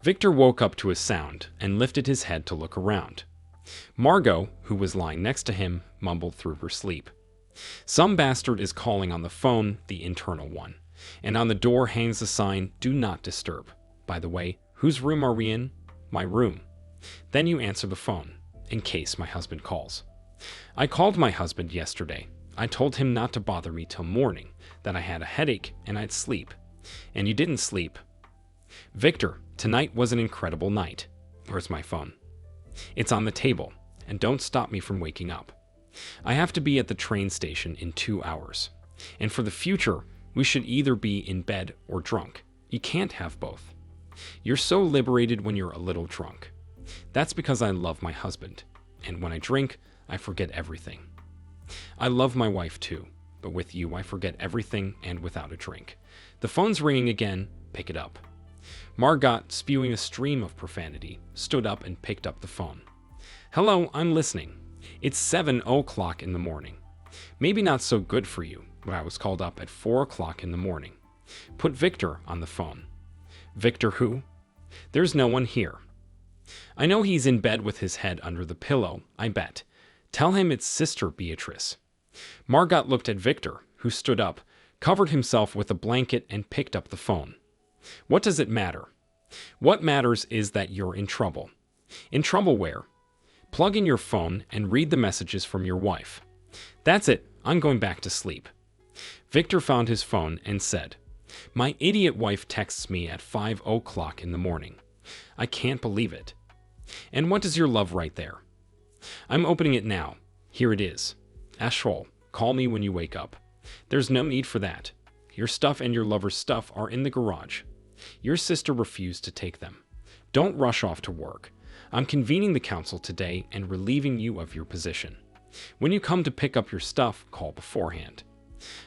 Victor woke up to a sound and lifted his head to look around. Margot, who was lying next to him, mumbled through her sleep. Some bastard is calling on the phone, the internal one, and on the door hangs a sign, "Do not disturb." By the way, whose room are we in? My room. Then you answer the phone, in case my husband calls. I called my husband yesterday. I told him not to bother me till morning, that I had a headache and I'd sleep. And you didn't sleep. Victor, tonight was an incredible night. Where's my phone? It's on the table, and don't stop me from waking up. I have to be at the train station in 2 hours. And for the future, we should either be in bed or drunk. You can't have both. You're so liberated when you're a little drunk. That's because I love my husband. And when I drink, I forget everything. I love my wife too, but with you I forget everything and without a drink. The phone's ringing again. Pick it up. Margot, spewing a stream of profanity, stood up and picked up the phone. Hello, I'm listening. It's 7:00 in the morning. Maybe not so good for you, but I was called up at 4:00 in the morning. Put Victor on the phone. Victor who? There's no one here. I know he's in bed with his head under the pillow, I bet. Tell him it's Sister Beatrice. Margot looked at Victor, who stood up, covered himself with a blanket, and picked up the phone. What does it matter? What matters is that you're in trouble. In trouble where? Plug in your phone and read the messages from your wife. That's it, I'm going back to sleep. Victor found his phone and said, My idiot wife texts me at 5:00 in the morning. I can't believe it. And what does your love write there? I'm opening it now. Here it is. Ashol, call me when you wake up. There's no need for that. Your stuff and your lover's stuff are in the garage. Your sister refused to take them. Don't rush off to work. I'm convening the council today and relieving you of your position. When you come to pick up your stuff, call beforehand.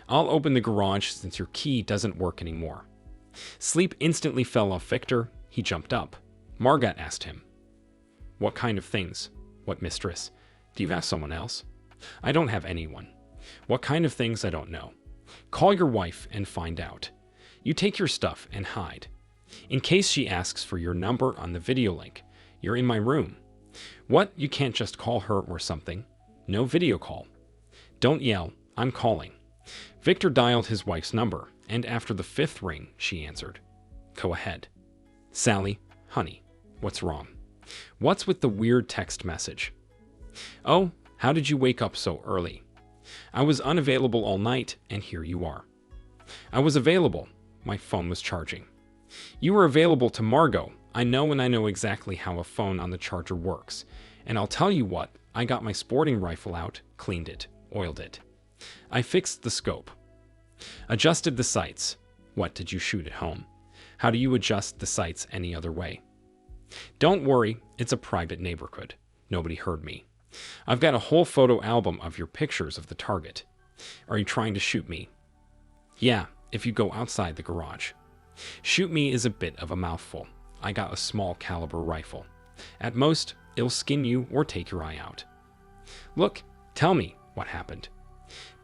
I'll open the garage since your key doesn't work anymore. Sleep instantly fell off Victor. He jumped up. Margot asked him, What kind of things? What mistress? Do you have someone else? I don't have anyone. What kind of things? I don't know. Call your wife and find out. You take your stuff and hide. In case she asks for your number on the video link, you're in my room. What? You can't just call her or something? No video call. Don't yell. I'm calling. Victor dialed his wife's number, and after the 5th ring, she answered. Go ahead. Sally, honey, what's wrong? What's with the weird text message? Oh, how did you wake up so early? I was unavailable all night, and here you are. I was available. My phone was charging. You were available to Margot. I know, and I know exactly how a phone on the charger works. And I'll tell you what, I got my sporting rifle out, cleaned it, oiled it. I fixed the scope. Adjusted the sights. What did you shoot at home? How do you adjust the sights any other way? Don't worry, it's a private neighborhood. Nobody heard me. I've got a whole photo album of your pictures of the target. Are you trying to shoot me? Yeah, if you go outside the garage. Shoot me is a bit of a mouthful. I got a small caliber rifle. At most, it'll skin you or take your eye out. Look, tell me what happened.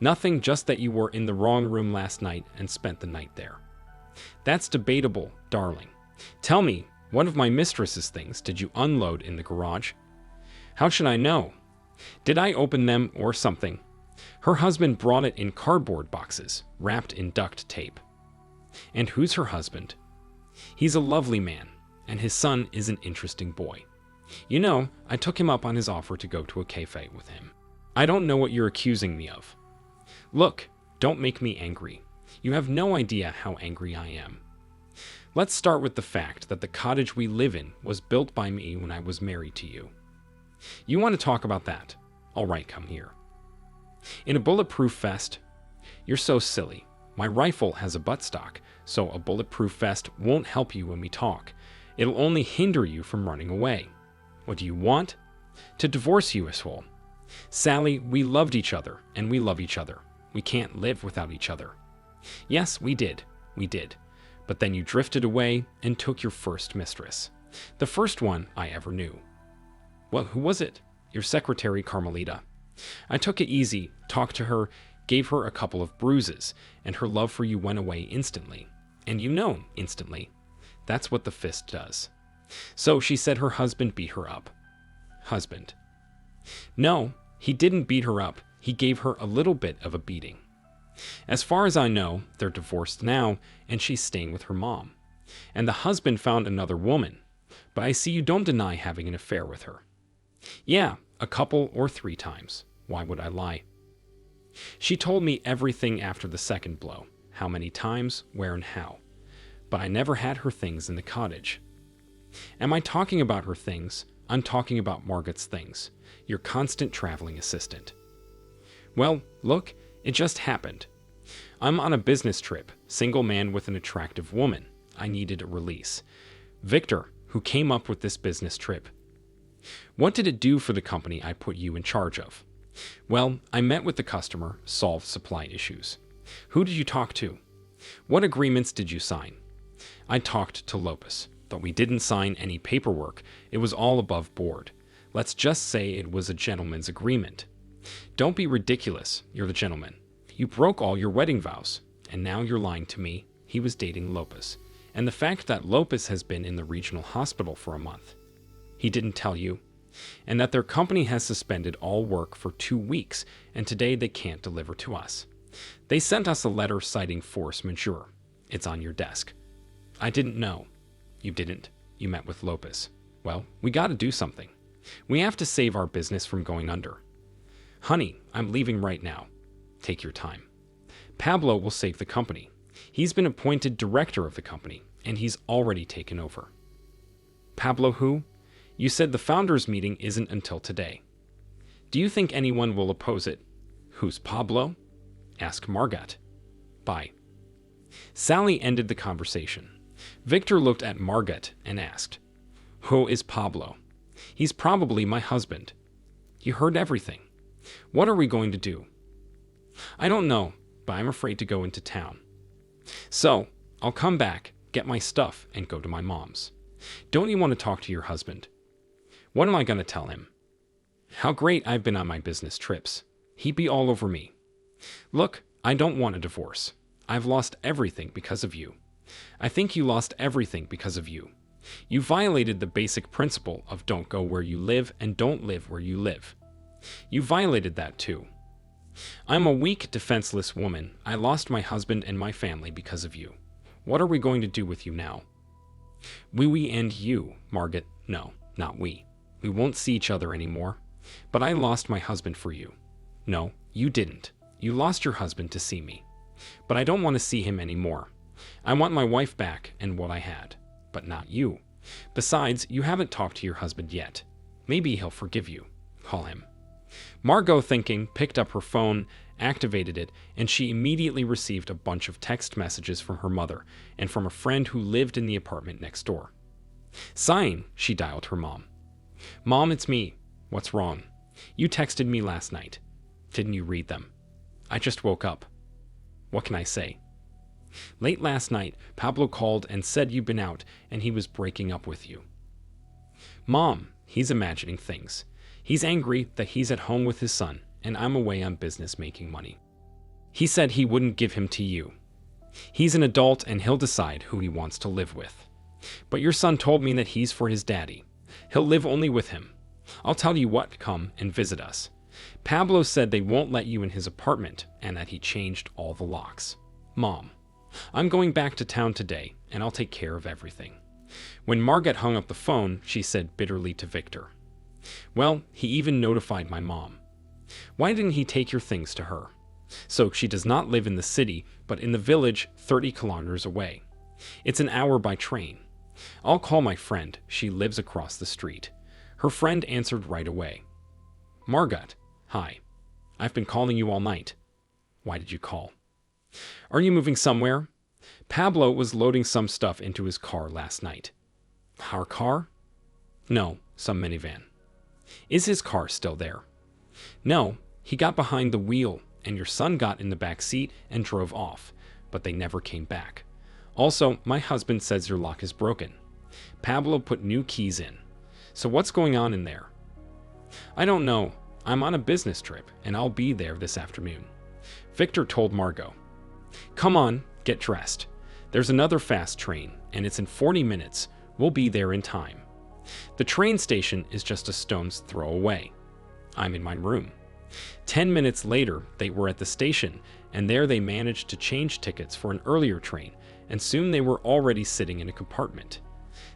Nothing, just that you were in the wrong room last night and spent the night there. That's debatable, darling. Tell me, one of my mistress's things did you unload in the garage? How should I know? Did I open them or something? Her husband brought it in cardboard boxes, wrapped in duct tape. And who's her husband? He's a lovely man, and his son is an interesting boy. You know, I took him up on his offer to go to a cafe with him. I don't know what you're accusing me of. Look, don't make me angry. You have no idea how angry I am. Let's start with the fact that the cottage we live in was built by me when I was married to you. You want to talk about that? All right, come here. In a bulletproof vest? You're so silly. My rifle has a buttstock, so a bulletproof vest won't help you when we talk. It'll only hinder you from running away. What do you want? To divorce you, asshole. Sally, we loved each other, and we love each other. We can't live without each other. Yes, we did. We did. But then you drifted away and took your first mistress. The first one I ever knew. Well, who was it? Your secretary, Carmelita. I took it easy, talked to her, gave her a couple of bruises, and her love for you went away instantly. And you know, instantly. That's what the fist does. So she said her husband beat her up. Husband. No, he didn't beat her up. He gave her a little bit of a beating. As far as I know, they're divorced now, and she's staying with her mom. And the husband found another woman. But I see you don't deny having an affair with her. Yeah, a couple or 3 times. Why would I lie? She told me everything after the second blow. How many times, where, and how. But I never had her things in the cottage. Am I talking about her things? I'm talking about Margot's things. Your constant traveling assistant. Well, look, it just happened. I'm on a business trip, single man with an attractive woman. I needed a release. Victor, who came up with this business trip. What did it do for the company I put you in charge of? Well, I met with the customer, solved supply issues. Who did you talk to? What agreements did you sign? I talked to Lopez, but we didn't sign any paperwork. It was all above board. Let's just say it was a gentleman's agreement. Don't be ridiculous. You're the gentleman. You broke all your wedding vows, and now you're lying to me. He was dating Lopez. And the fact that Lopez has been in the regional hospital for a month. He didn't tell you. And that their company has suspended all work for 2 weeks, and today they can't deliver to us. They sent us a letter citing force majeure. It's on your desk. I didn't know. You didn't. You met with Lopez. Well, we gotta do something. We have to save our business from going under. Honey, I'm leaving right now. Take your time. Pablo will save the company. He's been appointed director of the company, and he's already taken over. Pablo who? You said the founders' meeting isn't until today. Do you think anyone will oppose it? Who's Pablo? Asked Margot. Bye. Sally ended the conversation. Victor looked at Margot and asked, Who is Pablo? He's probably my husband. You heard everything. What are we going to do? I don't know, but I'm afraid to go into town. So, I'll come back, get my stuff, and go to my mom's. Don't you want to talk to your husband? What am I going to tell him? How great I've been on my business trips. He'd be all over me. Look, I don't want a divorce. I've lost everything because of you. I think you lost everything because of you. You violated the basic principle of don't go where you live and don't live where you live. You violated that too. I'm a weak, defenseless woman. I lost my husband and my family because of you. What are we going to do with you now? We and you, Margot. No, not we. We won't see each other anymore. But I lost my husband for you. No, you didn't. You lost your husband to see me. But I don't want to see him anymore. I want my wife back and what I had. But not you. Besides, you haven't talked to your husband yet. Maybe he'll forgive you. Call him. Margot, thinking, picked up her phone, activated it, and she immediately received a bunch of text messages from her mother and from a friend who lived in the apartment next door. Sighing, she dialed her mom. Mom, it's me. What's wrong? You texted me last night. Didn't you read them? I just woke up. What can I say? Late last night, Pablo called and said you'd been out and he was breaking up with you. Mom, he's imagining things. He's angry that he's at home with his son and I'm away on business making money. He said he wouldn't give him to you. He's an adult and he'll decide who he wants to live with. But your son told me that he's for his daddy. He'll live only with him. I'll tell you what, come and visit us. Pablo said they won't let you in his apartment and that he changed all the locks. Mom, I'm going back to town today and I'll take care of everything. When Margot hung up the phone, she said bitterly to Victor, Well, he even notified my mom. Why didn't he take your things to her? So she does not live in the city, but in the village 30 kilometers away. It's an hour by train. I'll call my friend. She lives across the street. Her friend answered right away. Margot, hi. I've been calling you all night. Why did you call? Are you moving somewhere? Pablo was loading some stuff into his car last night. Our car? No, some minivan. Is his car still there? No, he got behind the wheel, and your son got in the back seat and drove off, but they never came back. Also, my husband says your lock is broken. Pablo put new keys in. So what's going on in there? I don't know. I'm on a business trip, and I'll be there this afternoon. Victor told Margot. Come on, get dressed. There's another fast train, and it's in 40 minutes. We'll be there in time. The train station is just a stone's throw away. I'm in my room. 10 minutes later, they were at the station, and there they managed to change tickets for an earlier train, and soon they were already sitting in a compartment.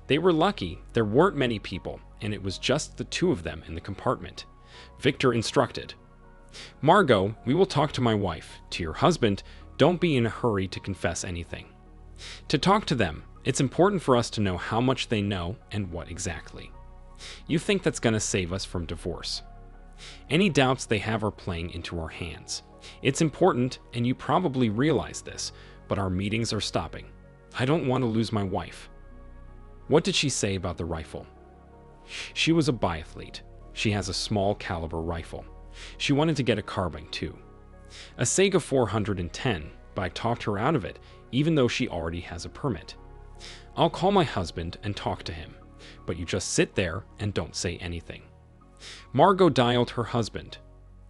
They were lucky there weren't many people, and it was just the two of them in the compartment. Victor instructed, "Margot, we will talk to my wife. To your husband, don't be in a hurry to confess anything. To talk to them, it's important for us to know how much they know and what exactly. You think that's going to save us from divorce. Any doubts they have are playing into our hands. It's important, and you probably realize this, but our meetings are stopping. I don't want to lose my wife." What did she say about the rifle? She was a biathlete. She has a small caliber rifle. She wanted to get a carbine too. A Sega 410, but I talked her out of it, even though she already has a permit. I'll call my husband and talk to him, but you just sit there and don't say anything. Margot dialed her husband.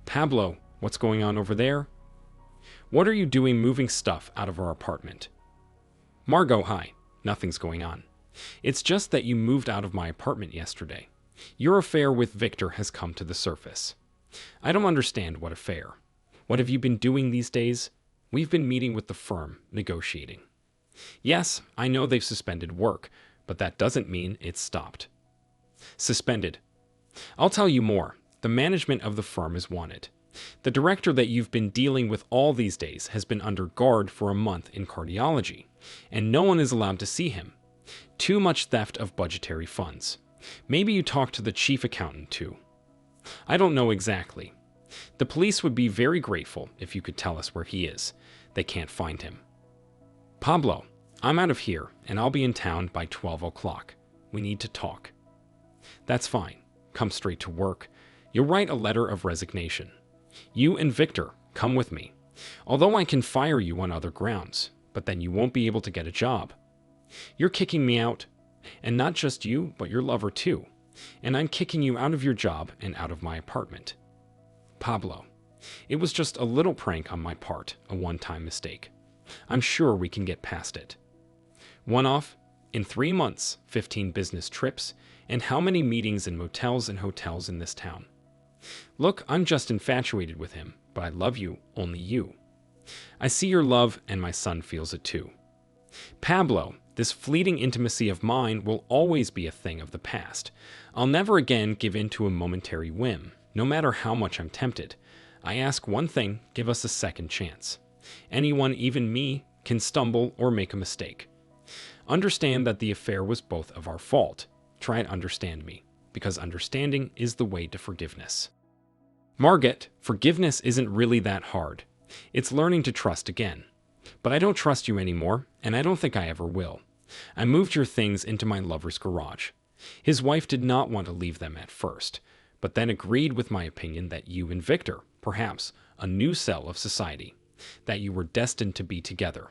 "Pablo, what's going on over there? What are you doing moving stuff out of our apartment?" Margot, hi. Nothing's going on. It's just that you moved out of my apartment yesterday. Your affair with Victor has come to the surface. I don't understand what affair. What have you been doing these days? We've been meeting with the firm, negotiating. Yes, I know they've suspended work, but that doesn't mean it's stopped. Suspended. I'll tell you more. The management of the firm is wanted. The director that you've been dealing with all these days has been under guard for a month in cardiology, and no one is allowed to see him. Too much theft of budgetary funds. Maybe you talk to the chief accountant too. I don't know exactly. The police would be very grateful if you could tell us where he is. They can't find him. Pablo, I'm out of here, and I'll be in town by 12 o'clock. We need to talk. That's fine. Come straight to work. You'll write a letter of resignation. You and Victor, come with me. Although I can fire you on other grounds, but then you won't be able to get a job. You're kicking me out, and not just you, but your lover too. And I'm kicking you out of your job and out of my apartment. Pablo, it was just a little prank on my part, a one-time mistake. I'm sure we can get past it. One-off, in 3 months, 15 business trips, and how many meetings in motels and hotels in this town. Look, I'm just infatuated with him, but I love you, only you. I see your love, and my son feels it too. Pablo, this fleeting intimacy of mine will always be a thing of the past. I'll never again give in to a momentary whim, no matter how much I'm tempted. I ask one thing, give us a second chance. Anyone, even me, can stumble or make a mistake. Understand that the affair was both of our fault. Try to understand me, because understanding is the way to forgiveness. Margaret, forgiveness isn't really that hard. It's learning to trust again. But I don't trust you anymore, and I don't think I ever will. I moved your things into my lover's garage. His wife did not want to leave them at first, but then agreed with my opinion that you and Victor, perhaps a new cell of society, that you were destined to be together.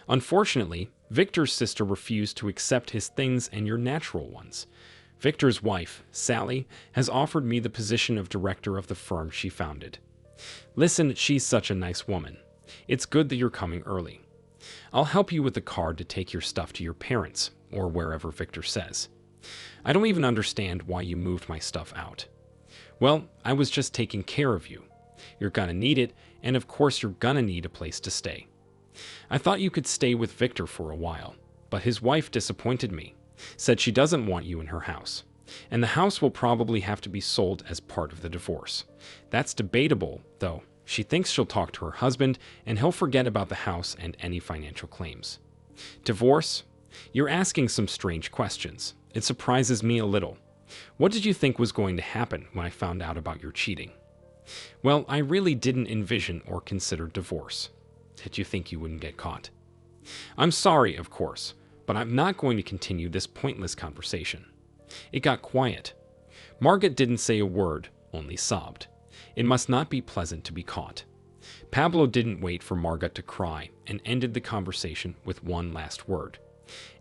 Unfortunately, Victor's sister refused to accept his things and your natural ones. Victor's wife, Sally, has offered me the position of director of the firm she founded. Listen, she's such a nice woman. It's good that you're coming early. I'll help you with the card to take your stuff to your parents, or wherever Victor says. I don't even understand why you moved my stuff out. Well, I was just taking care of you. You're gonna need it, and of course you're gonna need a place to stay. I thought you could stay with Victor for a while, but his wife disappointed me, said she doesn't want you in her house, and the house will probably have to be sold as part of the divorce. That's debatable, though. She thinks she'll talk to her husband, and he'll forget about the house and any financial claims. Divorce? You're asking some strange questions. It surprises me a little. What did you think was going to happen when I found out about your cheating? Well, I really didn't envision or consider divorce. Did you think you wouldn't get caught? I'm sorry, of course, but I'm not going to continue this pointless conversation. It got quiet. Margaret didn't say a word, only sobbed. It must not be pleasant to be caught. Pablo didn't wait for Margaret to cry and ended the conversation with one last word.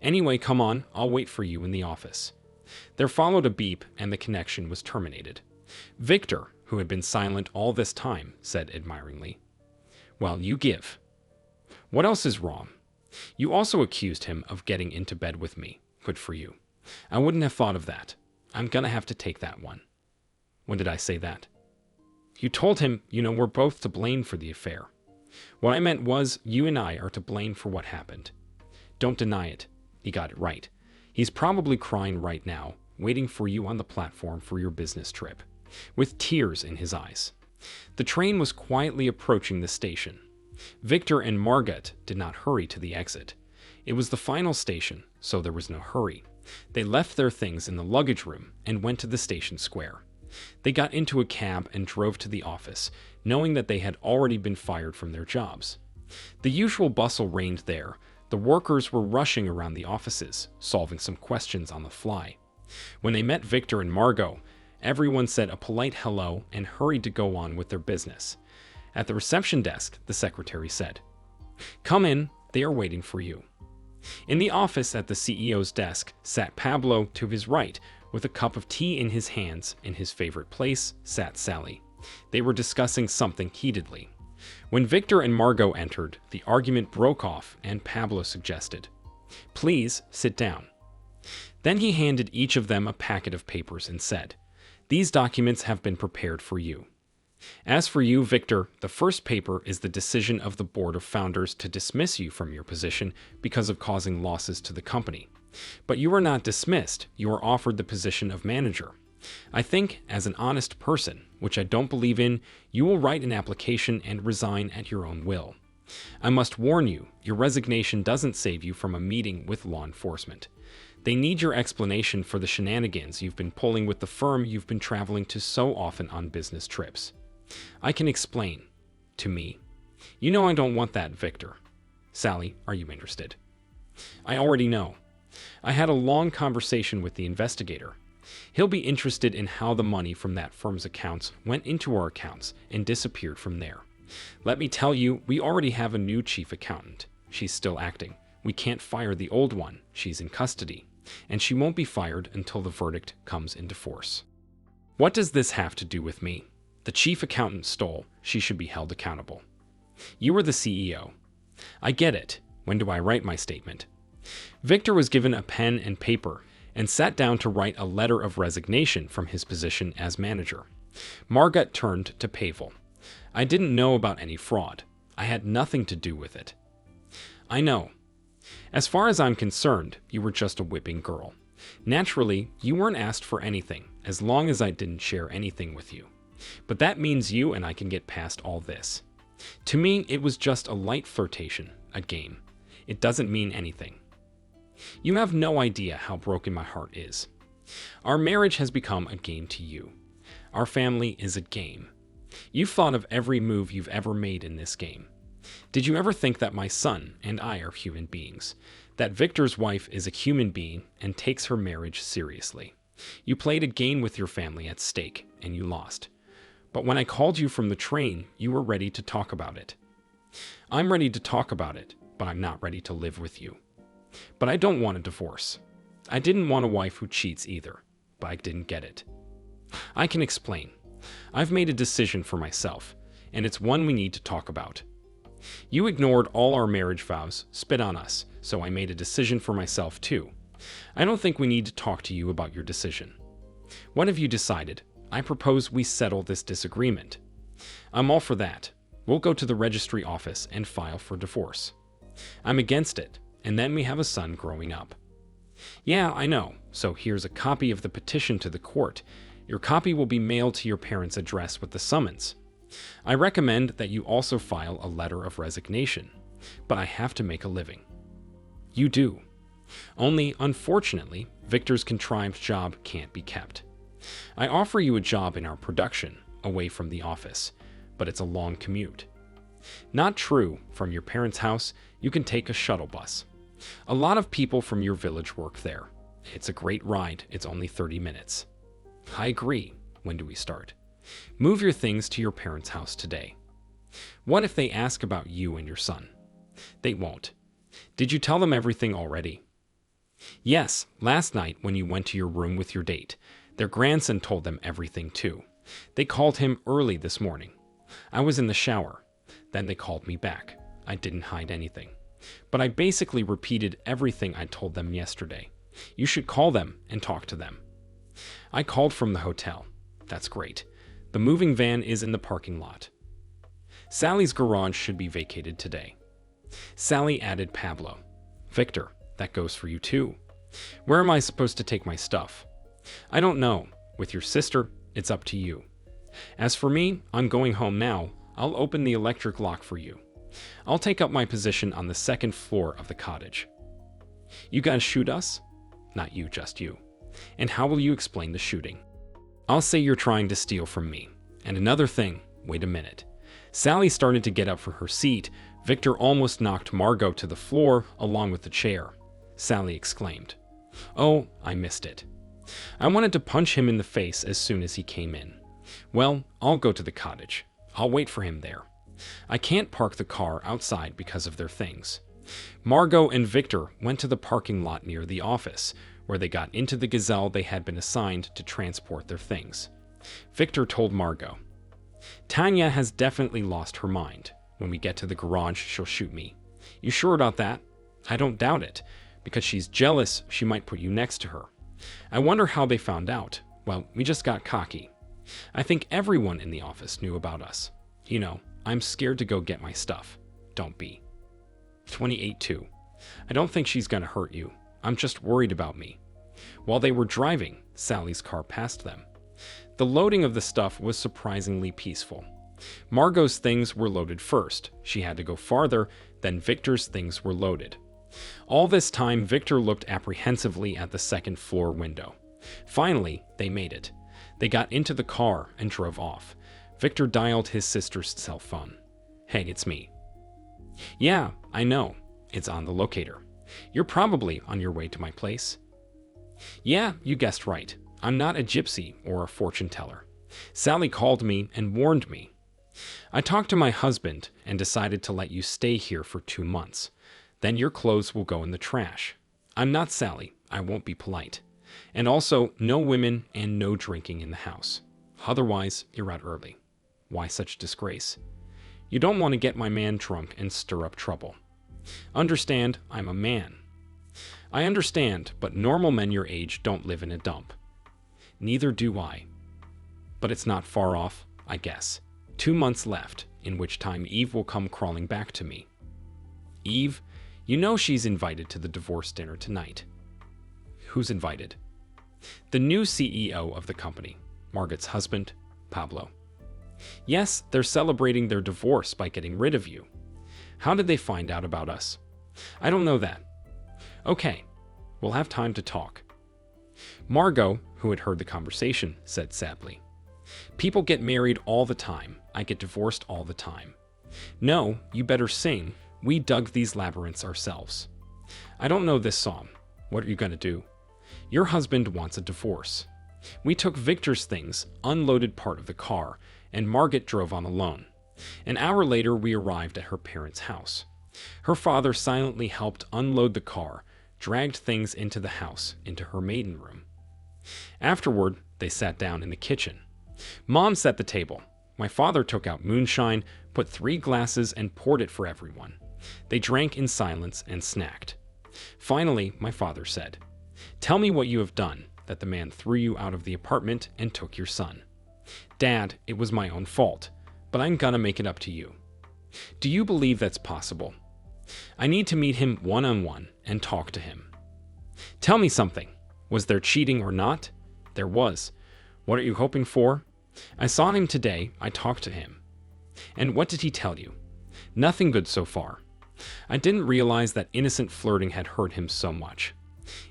Anyway, come on, I'll wait for you in the office. There followed a beep and the connection was terminated. Victor, who had been silent all this time, said admiringly, "Well, you give. What else is wrong? You also accused him of getting into bed with me. Good for you. I wouldn't have thought of that. I'm gonna have to take that one. When did I say that? You told him, we're both to blame for the affair. What I meant was, you and I are to blame for what happened. Don't deny it. He got it right. He's probably crying right now, waiting for you on the platform for your business trip, with tears in his eyes. The train was quietly approaching the station. Victor and Margot did not hurry to the exit. It was the final station, so there was no hurry. They left their things in the luggage room and went to the station square. They got into a cab and drove to the office, knowing that they had already been fired from their jobs. The usual bustle reigned there. The workers were rushing around the offices, solving some questions on the fly. When they met Victor and Margot, everyone said a polite hello and hurried to go on with their business. At the reception desk, the secretary said, "Come in, they are waiting for you." In the office at the CEO's desk sat Pablo to his right, with a cup of tea in his hands. In his favorite place sat Sally. They were discussing something heatedly. When Victor and Margot entered, the argument broke off and Pablo suggested, "Please sit down." Then he handed each of them a packet of papers and said, "These documents have been prepared for you. As for you, Victor, the first paper is the decision of the board of founders to dismiss you from your position because of causing losses to the company. But you are not dismissed, you are offered the position of manager. I think, as an honest person, which I don't believe in, you will write an application and resign at your own will. I must warn you, your resignation doesn't save you from a meeting with law enforcement. They need your explanation for the shenanigans you've been pulling with the firm you've been traveling to so often on business trips. I can explain. To me. You know I don't want that, Victor. Sally, are you interested? I already know. I had a long conversation with the investigator. He'll be interested in how the money from that firm's accounts went into our accounts and disappeared from there. Let me tell you, we already have a new chief accountant. She's still acting. We can't fire the old one. She's in custody. And she won't be fired until the verdict comes into force. What does this have to do with me? The chief accountant stole. She should be held accountable. You were the CEO. I get it. When do I write my statement? Victor was given a pen and paper and sat down to write a letter of resignation from his position as manager. Margot turned to Pavel. I didn't know about any fraud. I had nothing to do with it. I know. As far as I'm concerned, you were just a whipping girl. Naturally, you weren't asked for anything, as long as I didn't share anything with you. But that means you and I can get past all this. To me, it was just a light flirtation, a game. It doesn't mean anything. You have no idea how broken my heart is. Our marriage has become a game to you. Our family is a game. You've thought of every move you've ever made in this game. Did you ever think that my son and I are human beings? That Victor's wife is a human being and takes her marriage seriously? You played a game with your family at stake, and you lost. But when I called you from the train, you were ready to talk about it. I'm ready to talk about it, but I'm not ready to live with you. But I don't want a divorce. I didn't want a wife who cheats either, but I didn't get it. I can explain. I've made a decision for myself, and it's one we need to talk about. You ignored all our marriage vows, spit on us, so I made a decision for myself too. I don't think we need to talk to you about your decision. What have you decided? I propose we settle this disagreement. I'm all for that. We'll go to the registry office and file for divorce. I'm against it, and then we have a son growing up. Yeah, I know, so here's a copy of the petition to the court. Your copy will be mailed to your parents' address with the summons. I recommend that you also file a letter of resignation, but I have to make a living. You do. Only, unfortunately, Victor's contrived job can't be kept. I offer you a job in our production, away from the office, but it's a long commute. Not true. From your parents' house, you can take a shuttle bus. A lot of people from your village work there. It's a great ride. It's only 30 minutes. I agree. When do we start? Move your things to your parents' house today. What if they ask about you and your son? They won't. Did you tell them everything already? Yes, last night when you went to your room with your date. Their grandson told them everything too. They called him early this morning. I was in the shower. Then they called me back. I didn't hide anything. But I basically repeated everything I told them yesterday. You should call them and talk to them. I called from the hotel. That's great. The moving van is in the parking lot. Sally's garage should be vacated today. Sally added Pablo. Victor, that goes for you too. Where am I supposed to take my stuff? I don't know. With your sister, it's up to you. As for me, I'm going home now. I'll open the electric lock for you. I'll take up my position on the second floor of the cottage. You gonna shoot us? Not you, just you. And how will you explain the shooting? I'll say you're trying to steal from me. And another thing, wait a minute. Sally started to get up from her seat. Victor almost knocked Margot to the floor along with the chair. Sally exclaimed. Oh, I missed it. I wanted to punch him in the face as soon as he came in. Well, I'll go to the cottage. I'll wait for him there. I can't park the car outside because of their things. Margot and Victor went to the parking lot near the office, where they got into the gazelle they had been assigned to transport their things. Victor told Margot, Tanya has definitely lost her mind. When we get to the garage, she'll shoot me. You sure about that? I don't doubt it. Because she's jealous, she might put you next to her. I wonder how they found out. Well, we just got cocky. I think everyone in the office knew about us. You know, I'm scared to go get my stuff. Don't be. 28-2. I don't think she's gonna hurt you. I'm just worried about me. While they were driving, Sally's car passed them. The loading of the stuff was surprisingly peaceful. Margot's things were loaded first. She had to go farther, then Victor's things were loaded. All this time, Victor looked apprehensively at the second floor window. Finally, they made it. They got into the car and drove off. Victor dialed his sister's cell phone. Hey, it's me. Yeah, I know. It's on the locator. You're probably on your way to my place. Yeah, you guessed right. I'm not a gypsy or a fortune teller. Sally called me and warned me. I talked to my husband and decided to let you stay here for 2 months. Then your clothes will go in the trash. I'm not Sally. I won't be polite. And also, no women and no drinking in the house. Otherwise, you're out early. Why such disgrace? You don't want to get my man drunk and stir up trouble. Understand, I'm a man. I understand, but normal men your age don't live in a dump. Neither do I. But it's not far off, I guess. 2 months left, in which time Eve will come crawling back to me. Eve, you know she's invited to the divorce dinner tonight. Who's invited? The new CEO of the company, Margot's husband, Pablo. Yes, they're celebrating their divorce by getting rid of you. How did they find out about us? I don't know that. Okay, we'll have time to talk. Margot, who had heard the conversation, said sadly, People get married all the time. I get divorced all the time. No, you better sing. We dug these labyrinths ourselves. I don't know this song. What are you going to do? Your husband wants a divorce. We took Victor's things, unloaded part of the car, and Margot drove on alone. An hour later, we arrived at her parents' house. Her father silently helped unload the car, dragged things into the house, into her maiden room. Afterward, they sat down in the kitchen. Mom set the table. My father took out moonshine, put 3 glasses, and poured it for everyone. They drank in silence and snacked. Finally, my father said, Tell me what you have done, that the man threw you out of the apartment and took your son. Dad, it was my own fault, but I'm gonna make it up to you. Do you believe that's possible? I need to meet him one-on-one and talk to him. Tell me something. Was there cheating or not? There was. What are you hoping for? I saw him today. I talked to him. And what did he tell you? Nothing good so far. I didn't realize that innocent flirting had hurt him so much.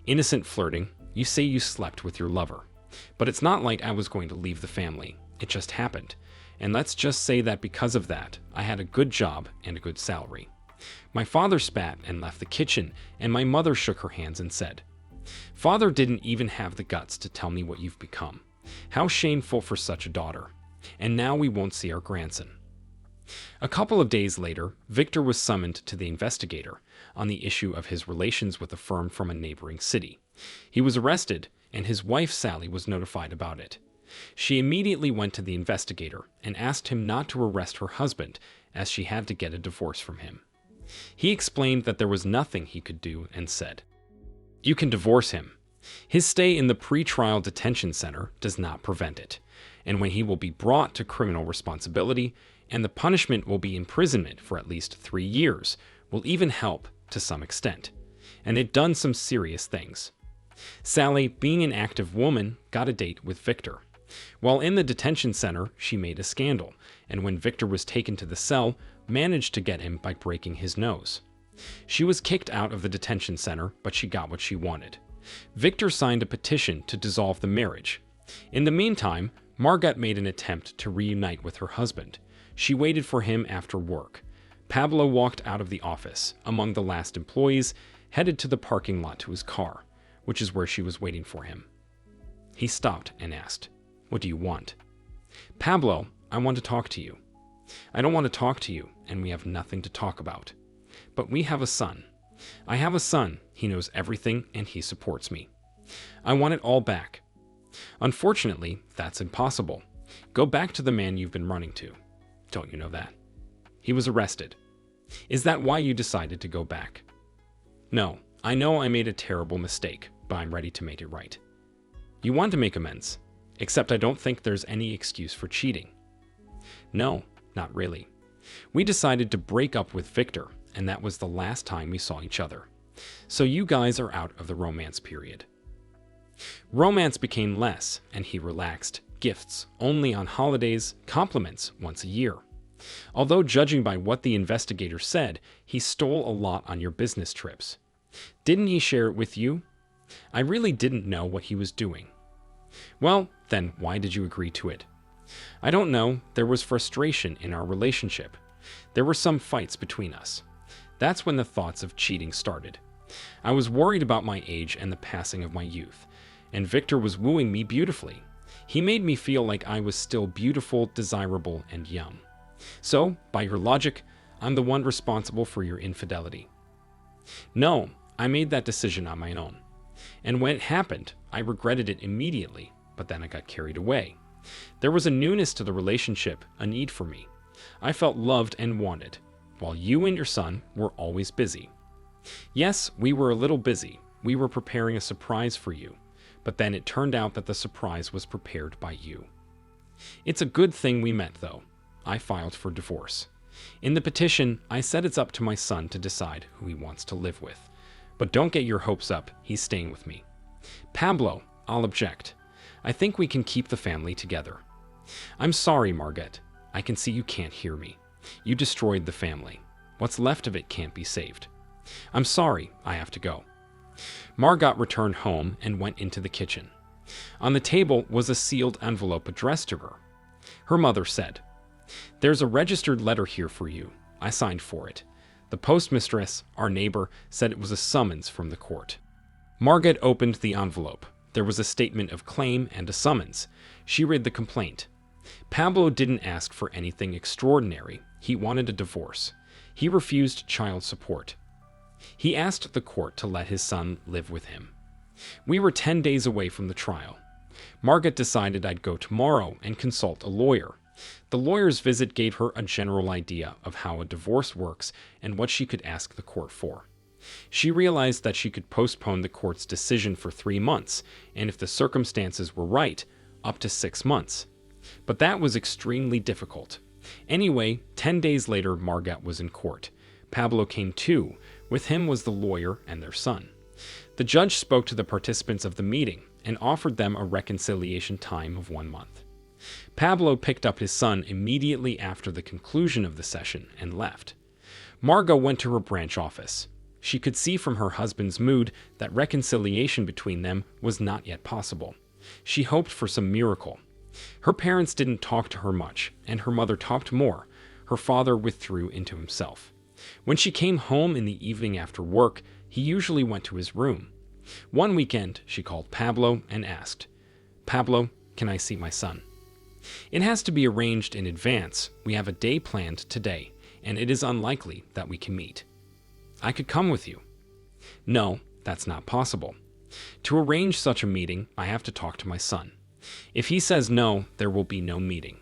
Innocent flirting? You say you slept with your lover. But it's not like I was going to leave the family. It just happened. And let's just say that because of that, I had a good job and a good salary. My father spat and left the kitchen, and my mother shook her hands and said, Father didn't even have the guts to tell me what you've become. How shameful for such a daughter. And now we won't see our grandson. A couple of days later, Victor was summoned to the investigator on the issue of his relations with a firm from a neighboring city. He was arrested, and his wife Sally was notified about it. She immediately went to the investigator and asked him not to arrest her husband, as she had to get a divorce from him. He explained that there was nothing he could do and said, You can divorce him. His stay in the pre-trial detention center does not prevent it, and when he will be brought to criminal responsibility, and the punishment will be imprisonment for at least 3 years, will even help to some extent. And they've done some serious things. Sally, being an active woman, got a date with Victor. While in the detention center, she made a scandal, and when Victor was taken to the cell, managed to get him by breaking his nose. She was kicked out of the detention center, but she got what she wanted. Victor signed a petition to dissolve the marriage. In the meantime, Margot made an attempt to reunite with her husband. She waited for him after work. Pablo walked out of the office, among the last employees, headed to the parking lot to his car, which is where she was waiting for him. He stopped and asked, "What do you want?" "Pablo, I want to talk to you." "I don't want to talk to you, and we have nothing to talk about. But we have a son. I have a son. He knows everything, and he supports me. I want it all back." "Unfortunately, that's impossible. Go back to the man you've been running to. Don't you know that? He was arrested." "Is that why you decided to go back?" "No, I know I made a terrible mistake, but I'm ready to make it right." "You want to make amends, except I don't think there's any excuse for cheating." "No, not really. We decided to break up with Victor, and that was the last time we saw each other. So you guys are out of the romance period." Romance became less, and he relaxed. Gifts only on holidays, compliments once a year. Although judging by what the investigator said, he stole a lot on your business trips. Didn't he share it with you? I really didn't know what he was doing. Well, then why did you agree to it? I don't know. There was frustration in our relationship. There were some fights between us. That's when the thoughts of cheating started. I was worried about my age and the passing of my youth, and Victor was wooing me beautifully. He made me feel like I was still beautiful, desirable, and young. So, by your logic, I'm the one responsible for your infidelity. No, I made that decision on my own. And when it happened, I regretted it immediately, but then I got carried away. There was a newness to the relationship, a need for me. I felt loved and wanted, while you and your son were always busy. Yes, we were a little busy. We were preparing a surprise for you, but then it turned out that the surprise was prepared by you. It's a good thing we met, though. I filed for divorce. In the petition, I said it's up to my son to decide who he wants to live with. But don't get your hopes up, he's staying with me. Pablo, I'll object. I think we can keep the family together. I'm sorry, Margot. I can see you can't hear me. You destroyed the family. What's left of it can't be saved. I'm sorry, I have to go. Margot returned home and went into the kitchen. On the table was a sealed envelope addressed to her. Her mother said, "There's a registered letter here for you. I signed for it. The postmistress, our neighbor, said it was a summons from the court." Margot opened the envelope. There was a statement of claim and a summons. She read the complaint. Pablo didn't ask for anything extraordinary. He wanted a divorce. He refused child support. He asked the court to let his son live with him. We were 10 days away from the trial. Margot decided I'd go tomorrow and consult a lawyer. The lawyer's visit gave her a general idea of how a divorce works and what she could ask the court for. She realized that she could postpone the court's decision for 3 months, and if the circumstances were right, up to 6 months. But that was extremely difficult. Anyway, 10 days later, Margot was in court. Pablo came too. With him was the lawyer and their son. The judge spoke to the participants of the meeting and offered them a reconciliation time of 1 month. Pablo picked up his son immediately after the conclusion of the session and left. Margot went to her branch office. She could see from her husband's mood that reconciliation between them was not yet possible. She hoped for some miracle. Her parents didn't talk to her much, and her mother talked more. Her father withdrew into himself. When she came home in the evening after work, he usually went to his room. One weekend, she called Pablo and asked, "Pablo, can I see my son?" "It has to be arranged in advance. We have a day planned today, and it is unlikely that we can meet." "I could come with you." "No, that's not possible. To arrange such a meeting, I have to talk to my son. If he says no, there will be no meeting."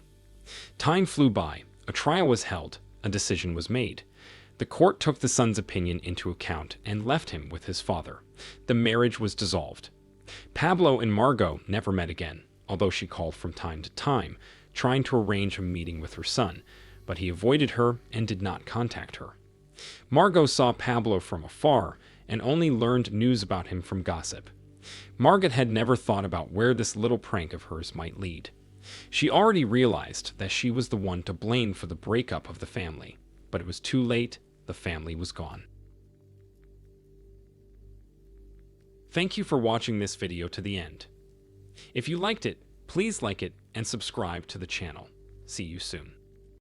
Time flew by. A trial was held. A decision was made. The court took the son's opinion into account and left him with his father. The marriage was dissolved. Pablo and Margot never met again, although she called from time to time, trying to arrange a meeting with her son, but he avoided her and did not contact her. Margot saw Pablo from afar and only learned news about him from gossip. Margot had never thought about where this little prank of hers might lead. She already realized that she was the one to blame for the breakup of the family, but it was too late. The family was gone. Thank you for watching this video to the end. If you liked it, please like it and subscribe to the channel. See you soon.